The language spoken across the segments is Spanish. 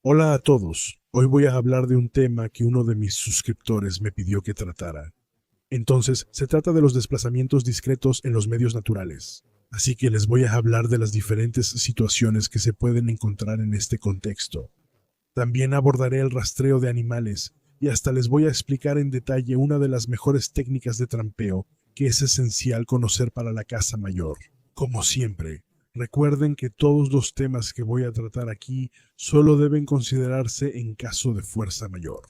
Hola a todos. Hoy voy a hablar de un tema que uno de mis suscriptores me pidió que tratara. Entonces, se trata de los desplazamientos discretos en los medios naturales. Así que les voy a hablar de las diferentes situaciones que se pueden encontrar en este contexto. También abordaré el rastreo de animales y hasta les voy a explicar en detalle una de las mejores técnicas de trampeo que es esencial conocer para la caza mayor. Como siempre, recuerden que todos los temas que voy a tratar aquí solo deben considerarse en caso de fuerza mayor.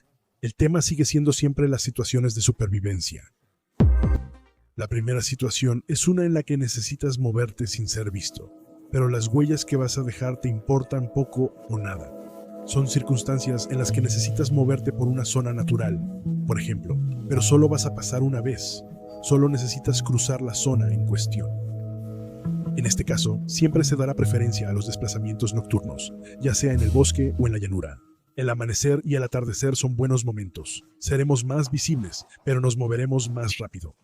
El tema sigue siendo siempre las situaciones de supervivencia. La primera situación es una en la que necesitas moverte sin ser visto, pero las huellas que vas a dejar te importan poco o nada. Son circunstancias en las que necesitas moverte por una zona natural, por ejemplo, pero solo vas a pasar una vez. Solo necesitas cruzar la zona en cuestión. En este caso, siempre se dará preferencia a los desplazamientos nocturnos, ya sea en el bosque o en la llanura. El amanecer y el atardecer son buenos momentos. Seremos más visibles, pero nos moveremos más rápido.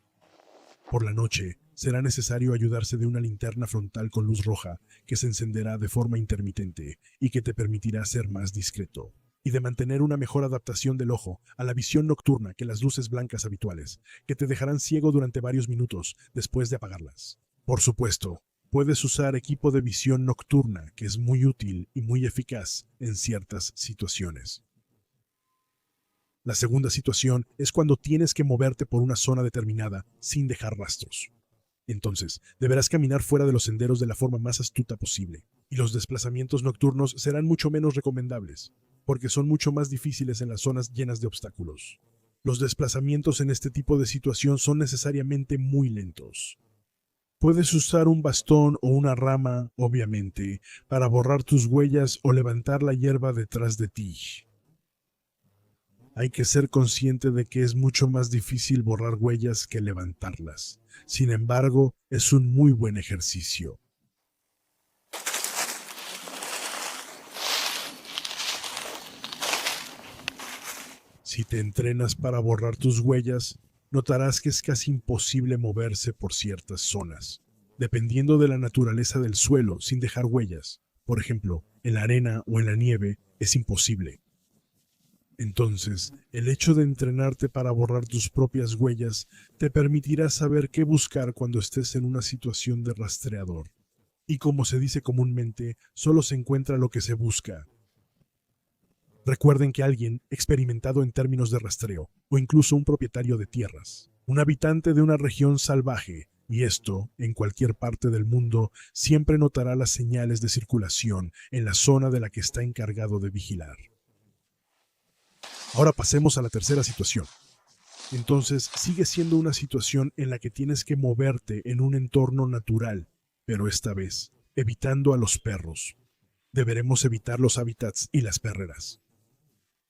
Por la noche, será necesario ayudarse de una linterna frontal con luz roja que se encenderá de forma intermitente y que te permitirá ser más discreto, y de mantener una mejor adaptación del ojo a la visión nocturna que las luces blancas habituales, que te dejarán ciego durante varios minutos después de apagarlas. Por supuesto, puedes usar equipo de visión nocturna que es muy útil y muy eficaz en ciertas situaciones. La segunda situación es cuando tienes que moverte por una zona determinada sin dejar rastros. Entonces, deberás caminar fuera de los senderos de la forma más astuta posible, y los desplazamientos nocturnos serán mucho menos recomendables, porque son mucho más difíciles en las zonas llenas de obstáculos. Los desplazamientos en este tipo de situación son necesariamente muy lentos. Puedes usar un bastón o una rama, obviamente, para borrar tus huellas o levantar la hierba detrás de ti. Hay que ser consciente de que es mucho más difícil borrar huellas que levantarlas. Sin embargo, es un muy buen ejercicio. Si te entrenas para borrar tus huellas, notarás que es casi imposible moverse por ciertas zonas, dependiendo de la naturaleza del suelo sin dejar huellas. Por ejemplo, en la arena o en la nieve es imposible. Entonces, el hecho de entrenarte para borrar tus propias huellas te permitirá saber qué buscar cuando estés en una situación de rastreador. Y como se dice comúnmente, solo se encuentra lo que se busca. Recuerden que alguien experimentado en términos de rastreo, o incluso un propietario de tierras, un habitante de una región salvaje, y esto, en cualquier parte del mundo, siempre notará las señales de circulación en la zona de la que está encargado de vigilar. Ahora pasemos a la tercera situación. Entonces, sigue siendo una situación en la que tienes que moverte en un entorno natural, pero esta vez, evitando a los perros. Deberemos evitar los hábitats y las perreras.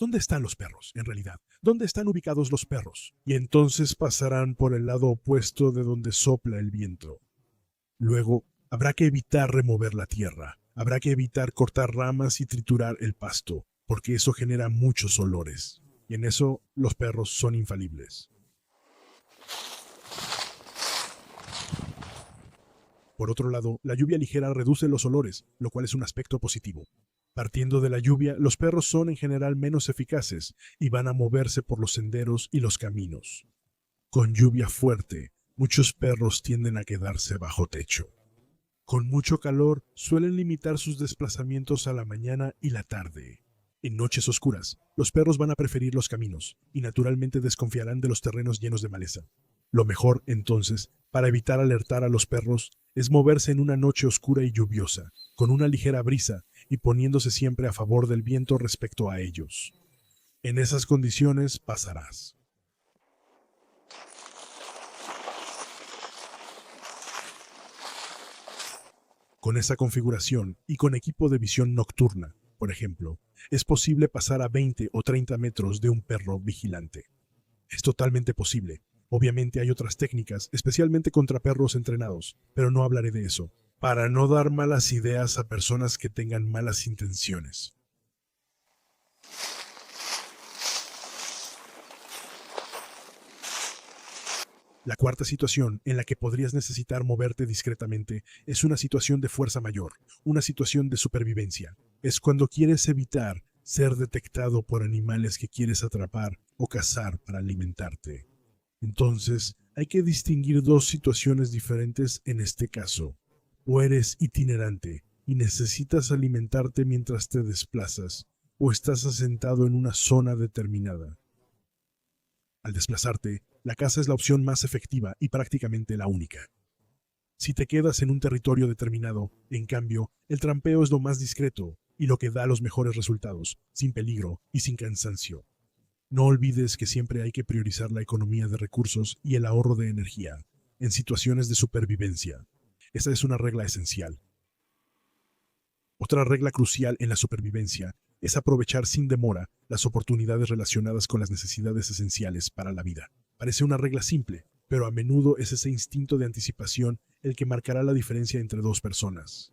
¿Dónde están los perros, en realidad? ¿Dónde están ubicados los perros? Y entonces pasarán por el lado opuesto de donde sopla el viento. Luego, habrá que evitar remover la tierra. Habrá que evitar cortar ramas y triturar el pasto, porque eso genera muchos olores. Y en eso los perros son infalibles. Por otro lado, la lluvia ligera reduce los olores, lo cual es un aspecto positivo. Partiendo de la lluvia, los perros son en general menos eficaces y van a moverse por los senderos y los caminos. Con lluvia fuerte, muchos perros tienden a quedarse bajo techo. Con mucho calor, suelen limitar sus desplazamientos a la mañana y la tarde. En noches oscuras, los perros van a preferir los caminos y naturalmente desconfiarán de los terrenos llenos de maleza. Lo mejor, entonces, para evitar alertar a los perros, es moverse en una noche oscura y lluviosa, con una ligera brisa y poniéndose siempre a favor del viento respecto a ellos. En esas condiciones pasarás. Con esa configuración y con equipo de visión nocturna, por ejemplo, es posible pasar a 20 o 30 metros de un perro vigilante. Es totalmente posible. Obviamente hay otras técnicas, especialmente contra perros entrenados, pero no hablaré de eso, para no dar malas ideas a personas que tengan malas intenciones. La cuarta situación en la que podrías necesitar moverte discretamente es una situación de fuerza mayor, una situación de supervivencia. Es cuando quieres evitar ser detectado por animales que quieres atrapar o cazar para alimentarte. Entonces, hay que distinguir dos situaciones diferentes en este caso. O eres itinerante y necesitas alimentarte mientras te desplazas, o estás asentado en una zona determinada. Al desplazarte, la caza es la opción más efectiva y prácticamente la única. Si te quedas en un territorio determinado, en cambio, el trampeo es lo más discreto y lo que da los mejores resultados, sin peligro y sin cansancio. No olvides que siempre hay que priorizar la economía de recursos y el ahorro de energía en situaciones de supervivencia. Esta es una regla esencial. Otra regla crucial en la supervivencia es aprovechar sin demora las oportunidades relacionadas con las necesidades esenciales para la vida. Parece una regla simple, pero a menudo es ese instinto de anticipación el que marcará la diferencia entre dos personas.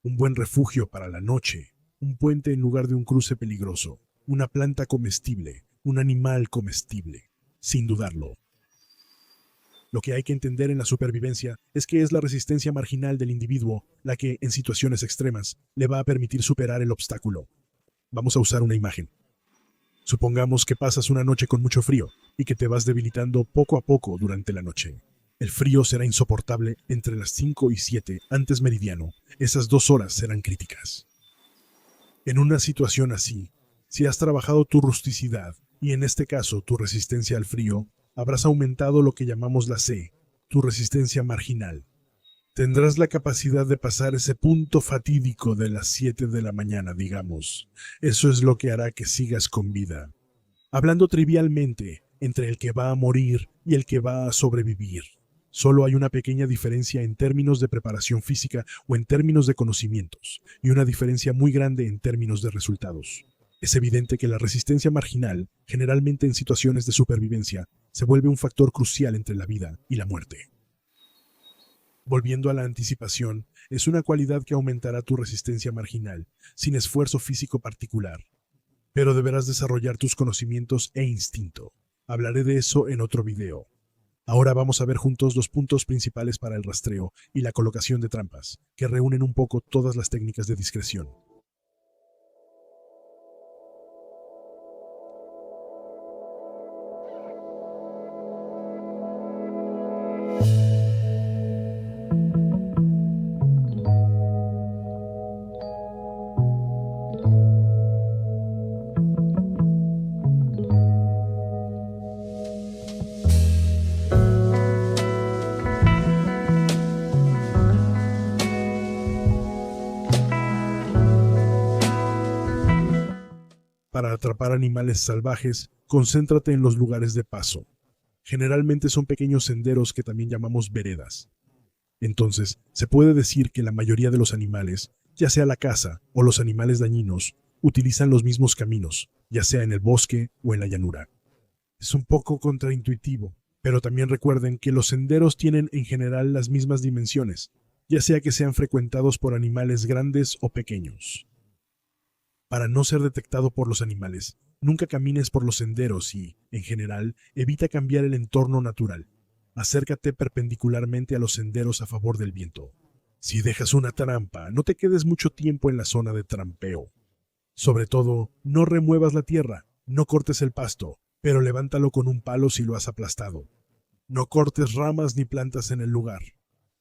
Un buen refugio para la noche, un puente en lugar de un cruce peligroso, una planta comestible, un animal comestible, sin dudarlo. Lo que hay que entender en la supervivencia es que es la resistencia marginal del individuo la que, en situaciones extremas, le va a permitir superar el obstáculo. Vamos a usar una imagen. Supongamos que pasas una noche con mucho frío y que te vas debilitando poco a poco durante la noche. El frío será insoportable entre las 5 y 7 antes meridiano. Esas 2 horas serán críticas. En una situación así, si has trabajado tu rusticidad y en este caso tu resistencia al frío, habrás aumentado lo que llamamos la C, tu resistencia marginal. Tendrás la capacidad de pasar ese punto fatídico de las 7 de la mañana, digamos. Eso es lo que hará que sigas con vida. Hablando trivialmente, entre el que va a morir y el que va a sobrevivir, solo hay una pequeña diferencia en términos de preparación física o en términos de conocimientos, y una diferencia muy grande en términos de resultados. Es evidente que la resistencia marginal, generalmente en situaciones de supervivencia, se vuelve un factor crucial entre la vida y la muerte. Volviendo a la anticipación, es una cualidad que aumentará tu resistencia marginal, sin esfuerzo físico particular. Pero deberás desarrollar tus conocimientos e instinto. Hablaré de eso en otro video. Ahora vamos a ver juntos los puntos principales para el rastreo y la colocación de trampas, que reúnen un poco todas las técnicas de discreción. Para atrapar animales salvajes, concéntrate en los lugares de paso. Generalmente son pequeños senderos que también llamamos veredas. Entonces, se puede decir que la mayoría de los animales, ya sea la caza o los animales dañinos, utilizan los mismos caminos, ya sea en el bosque o en la llanura. Es un poco contraintuitivo, pero también recuerden que los senderos tienen en general las mismas dimensiones, ya sea que sean frecuentados por animales grandes o pequeños. Para no ser detectado por los animales, nunca camines por los senderos y, en general, evita cambiar el entorno natural. Acércate perpendicularmente a los senderos a favor del viento. Si dejas una trampa, no te quedes mucho tiempo en la zona de trampeo. Sobre todo, no remuevas la tierra, no cortes el pasto, pero levántalo con un palo si lo has aplastado. No cortes ramas ni plantas en el lugar.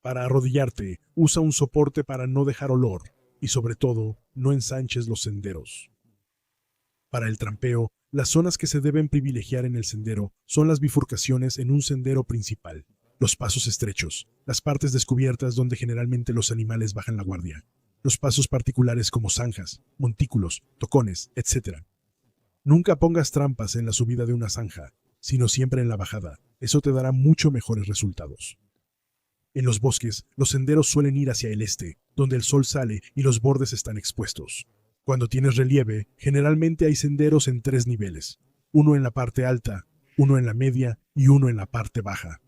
Para arrodillarte, usa un soporte para no dejar olor. Y sobre todo, no ensanches los senderos. Para el trampeo, las zonas que se deben privilegiar en el sendero son las bifurcaciones en un sendero principal, los pasos estrechos, las partes descubiertas donde generalmente los animales bajan la guardia, los pasos particulares como zanjas, montículos, tocones, etc. Nunca pongas trampas en la subida de una zanja, sino siempre en la bajada. Eso te dará mucho mejores resultados. En los bosques, los senderos suelen ir hacia el este, donde el sol sale y los bordes están expuestos. Cuando tienes relieve, generalmente hay senderos en 3 niveles, uno en la parte alta, uno en la media y uno en la parte baja.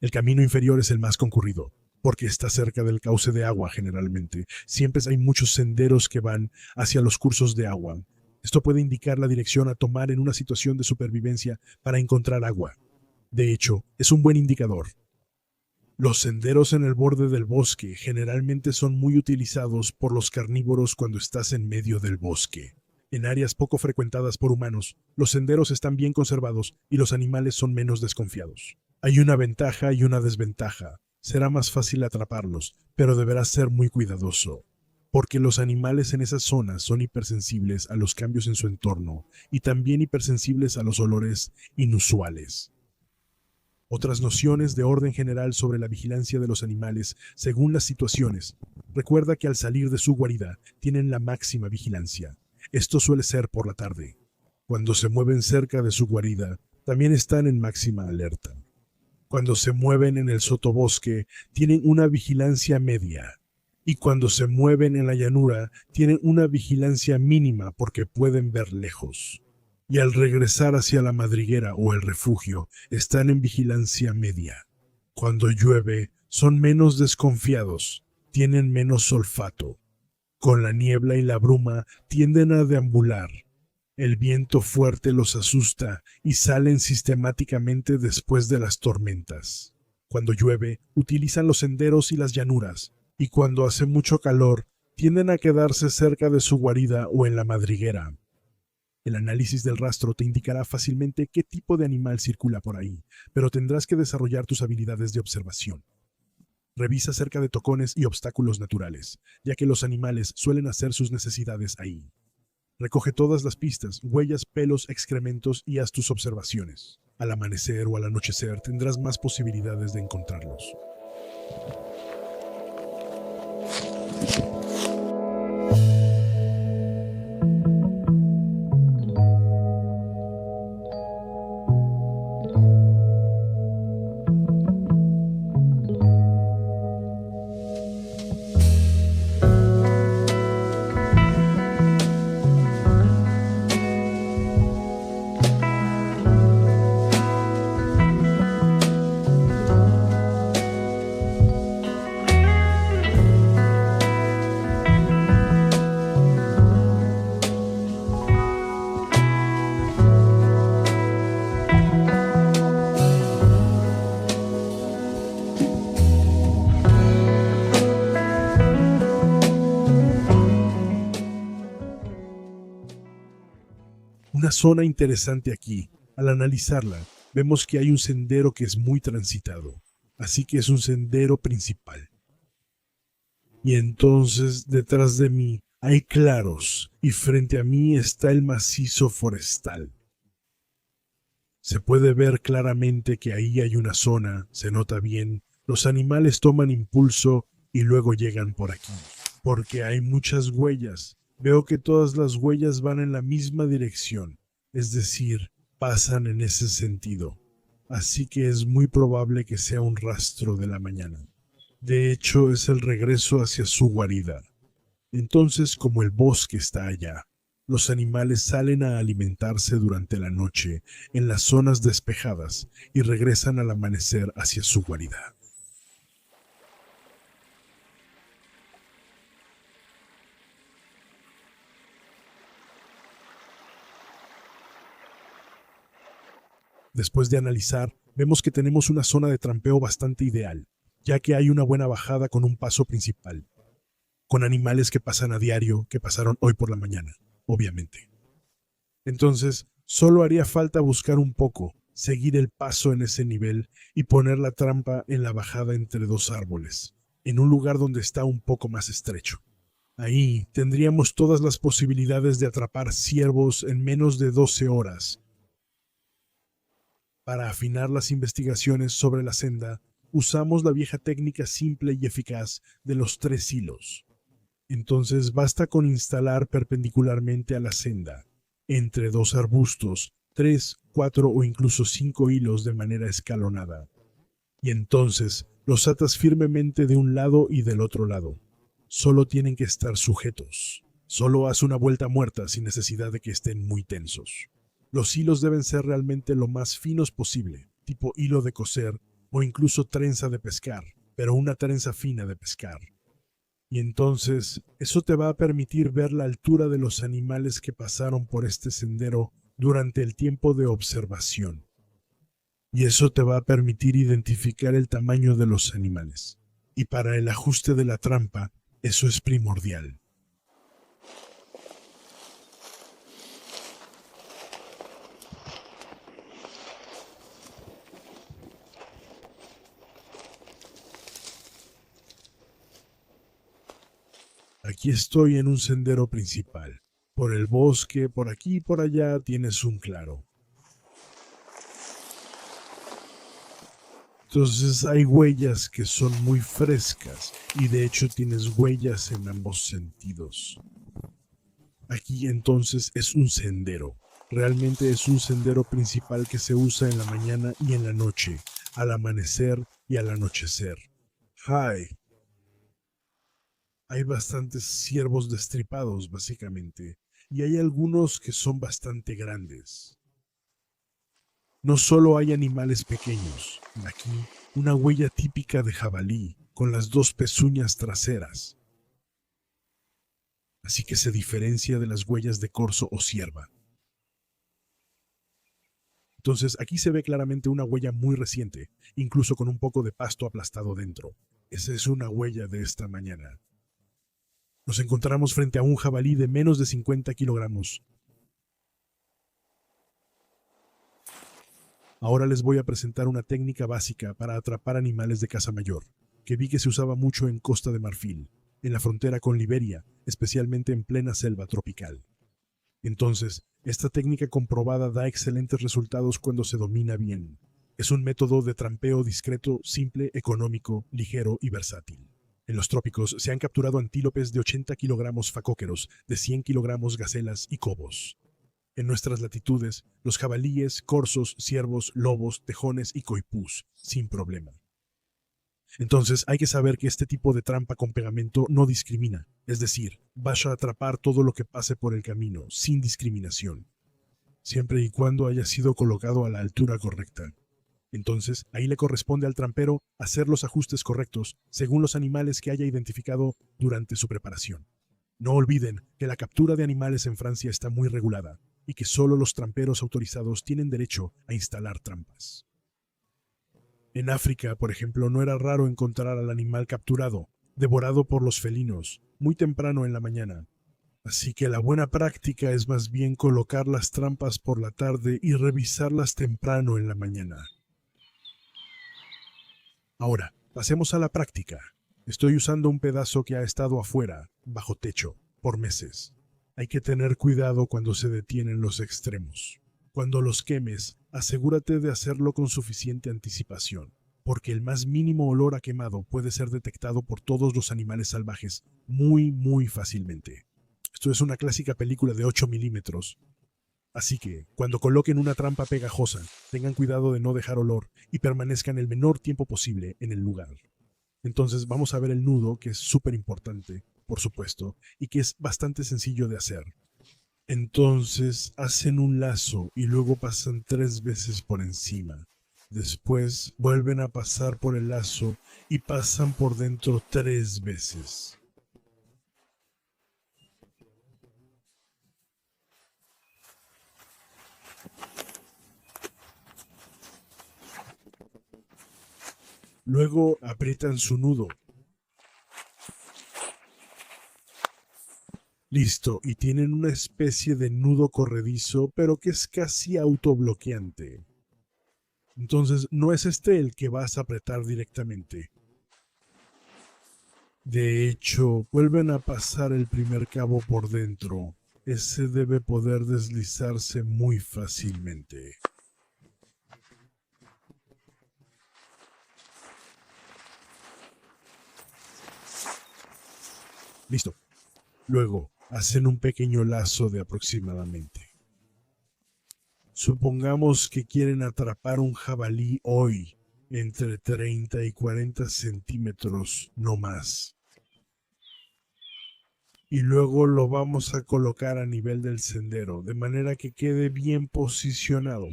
El camino inferior es el más concurrido, porque está cerca del cauce de agua generalmente. Siempre hay muchos senderos que van hacia los cursos de agua. Esto puede indicar la dirección a tomar en una situación de supervivencia para encontrar agua. De hecho, es un buen indicador. Los senderos en el borde del bosque generalmente son muy utilizados por los carnívoros cuando estás en medio del bosque. En áreas poco frecuentadas por humanos, los senderos están bien conservados y los animales son menos desconfiados. Hay una ventaja y una desventaja. Será más fácil atraparlos, pero deberás ser muy cuidadoso, porque los animales en esas zonas son hipersensibles a los cambios en su entorno y también hipersensibles a los olores inusuales. Otras nociones de orden general sobre la vigilancia de los animales según las situaciones. Recuerda que al salir de su guarida tienen la máxima vigilancia. Esto suele ser por la tarde. Cuando se mueven cerca de su guarida, también están en máxima alerta. Cuando se mueven en el sotobosque, tienen una vigilancia media. Y cuando se mueven en la llanura, tienen una vigilancia mínima porque pueden ver lejos. Y al regresar hacia la madriguera o el refugio, están en vigilancia media. Cuando llueve, son menos desconfiados, tienen menos olfato. Con la niebla y la bruma tienden a deambular. El viento fuerte los asusta y salen sistemáticamente después de las tormentas. Cuando llueve, utilizan los senderos y las llanuras, y cuando hace mucho calor, tienden a quedarse cerca de su guarida o en la madriguera. El análisis del rastro te indicará fácilmente qué tipo de animal circula por ahí, pero tendrás que desarrollar tus habilidades de observación. Revisa cerca de tocones y obstáculos naturales, ya que los animales suelen hacer sus necesidades ahí. Recoge todas las pistas, huellas, pelos, excrementos y haz tus observaciones. Al amanecer o al anochecer tendrás más posibilidades de encontrarlos. Una zona interesante aquí. Al analizarla, vemos que hay un sendero que es muy transitado, así que es un sendero principal. Y entonces detrás de mí hay claros y frente a mí está el macizo forestal. Se puede ver claramente que ahí hay una zona, se nota bien, los animales toman impulso y luego llegan por aquí, porque hay muchas huellas. Veo que todas las huellas van en la misma dirección, es decir, pasan en ese sentido. Así que es muy probable que sea un rastro de la mañana. De hecho, es el regreso hacia su guarida. Entonces, como el bosque está allá, los animales salen a alimentarse durante la noche en las zonas despejadas y regresan al amanecer hacia su guarida. Después de analizar, vemos que tenemos una zona de trampeo bastante ideal, ya que hay una buena bajada con un paso principal, con animales que pasan a diario, que pasaron hoy por la mañana, obviamente. Entonces, solo haría falta buscar un poco, seguir el paso en ese nivel y poner la trampa en la bajada entre dos árboles, en un lugar donde está un poco más estrecho. Ahí tendríamos todas las posibilidades de atrapar ciervos en menos de 12 horas. Para afinar las investigaciones sobre la senda, usamos la vieja técnica simple y eficaz de los 3 hilos. Entonces basta con instalar perpendicularmente a la senda, entre 2 arbustos, 3, 4 o incluso 5 hilos de manera escalonada. Y entonces los atas firmemente de un lado y del otro lado. Solo tienen que estar sujetos. Solo haz una vuelta muerta sin necesidad de que estén muy tensos. Los hilos deben ser realmente lo más finos posible, tipo hilo de coser o incluso trenza de pescar, pero una trenza fina de pescar. Y entonces, eso te va a permitir ver la altura de los animales que pasaron por este sendero durante el tiempo de observación. Y eso te va a permitir identificar el tamaño de los animales. Y para el ajuste de la trampa, eso es primordial. Aquí estoy en un sendero principal. Por el bosque, por aquí y por allá tienes un claro. Entonces hay huellas que son muy frescas y de hecho tienes huellas en ambos sentidos. Aquí entonces es un sendero. Realmente es un sendero principal que se usa en la mañana y en la noche, al amanecer y al anochecer. Hi. Hay bastantes ciervos destripados, básicamente, y hay algunos que son bastante grandes. No solo hay animales pequeños, aquí una huella típica de jabalí, con las dos pezuñas traseras, así que se diferencia de las huellas de corzo o cierva. Entonces aquí se ve claramente una huella muy reciente, incluso con un poco de pasto aplastado dentro. Esa es una huella de esta mañana. Nos encontramos frente a un jabalí de menos de 50 kilogramos. Ahora les voy a presentar una técnica básica para atrapar animales de caza mayor, que vi que se usaba mucho en Costa de Marfil, en la frontera con Liberia, especialmente en plena selva tropical. Entonces, esta técnica comprobada da excelentes resultados cuando se domina bien. Es un método de trampeo discreto, simple, económico, ligero y versátil. En los trópicos se han capturado antílopes de 80 kilogramos facóqueros, de 100 kilogramos gacelas y cobos. En nuestras latitudes, los jabalíes, corzos, ciervos, lobos, tejones y coipús, sin problema. Entonces hay que saber que este tipo de trampa con pegamento no discrimina, es decir, vas a atrapar todo lo que pase por el camino, sin discriminación, siempre y cuando haya sido colocado a la altura correcta. Entonces, ahí le corresponde al trampero hacer los ajustes correctos según los animales que haya identificado durante su preparación. No olviden que la captura de animales en Francia está muy regulada y que solo los tramperos autorizados tienen derecho a instalar trampas. En África, por ejemplo, no era raro encontrar al animal capturado, devorado por los felinos, muy temprano en la mañana. Así que la buena práctica es más bien colocar las trampas por la tarde y revisarlas temprano en la mañana. Ahora, pasemos a la práctica. Estoy usando un pedazo que ha estado afuera, bajo techo, por meses. Hay que tener cuidado cuando se detienen los extremos. Cuando los quemes, asegúrate de hacerlo con suficiente anticipación, porque el más mínimo olor a quemado puede ser detectado por todos los animales salvajes muy fácilmente. Esto es una clásica película de 8 milímetros. Así que, cuando coloquen una trampa pegajosa, tengan cuidado de no dejar olor y permanezcan el menor tiempo posible en el lugar. Entonces vamos a ver el nudo, que es súper importante, por supuesto, y que es bastante sencillo de hacer. Entonces hacen un lazo y luego pasan 3 veces por encima. Después vuelven a pasar por el lazo y pasan por dentro 3 veces. Luego aprietan su nudo. Listo, y tienen una especie de nudo corredizo, pero que es casi autobloqueante. Entonces, no es este el que vas a apretar directamente. De hecho, vuelven a pasar el primer cabo por dentro. Ese debe poder deslizarse muy fácilmente. Listo. Luego, hacen un pequeño lazo de aproximadamente. Supongamos que quieren atrapar un jabalí hoy, entre 30 y 40 centímetros, no más. Y luego lo vamos a colocar a nivel del sendero, de manera que quede bien posicionado.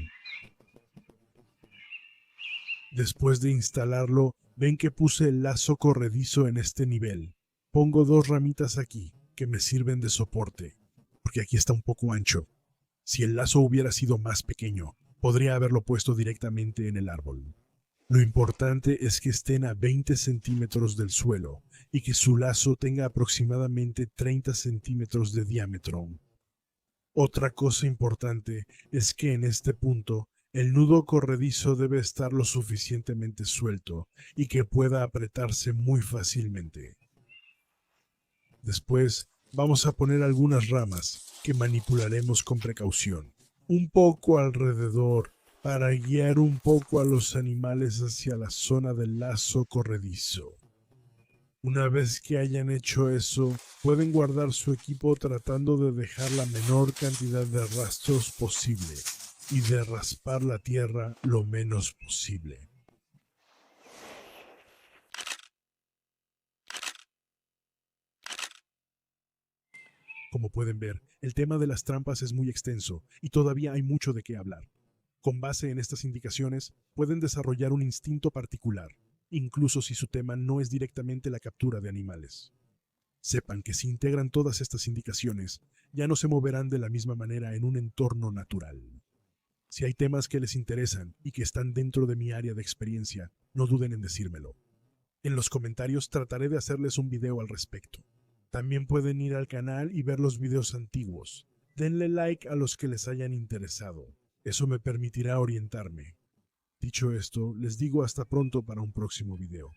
Después de instalarlo, ven que puse el lazo corredizo en este nivel. Pongo 2 ramitas aquí, que me sirven de soporte, porque aquí está un poco ancho. Si el lazo hubiera sido más pequeño, podría haberlo puesto directamente en el árbol. Lo importante es que estén a 20 centímetros del suelo y que su lazo tenga aproximadamente 30 centímetros de diámetro. Otra cosa importante es que en este punto el nudo corredizo debe estar lo suficientemente suelto y que pueda apretarse muy fácilmente. Después vamos a poner algunas ramas que manipularemos con precaución, un poco alrededor, para guiar un poco a los animales hacia la zona del lazo corredizo. Una vez que hayan hecho eso, pueden guardar su equipo tratando de dejar la menor cantidad de rastros posible y de raspar la tierra lo menos posible. Como pueden ver, el tema de las trampas es muy extenso y todavía hay mucho de qué hablar. Con base en estas indicaciones, pueden desarrollar un instinto particular, incluso si su tema no es directamente la captura de animales. Sepan que si integran todas estas indicaciones, ya no se moverán de la misma manera en un entorno natural. Si hay temas que les interesan y que están dentro de mi área de experiencia, no duden en decírmelo. En los comentarios trataré de hacerles un video al respecto. También pueden ir al canal y ver los videos antiguos. Denle like a los que les hayan interesado. Eso me permitirá orientarme. Dicho esto, les digo hasta pronto para un próximo video.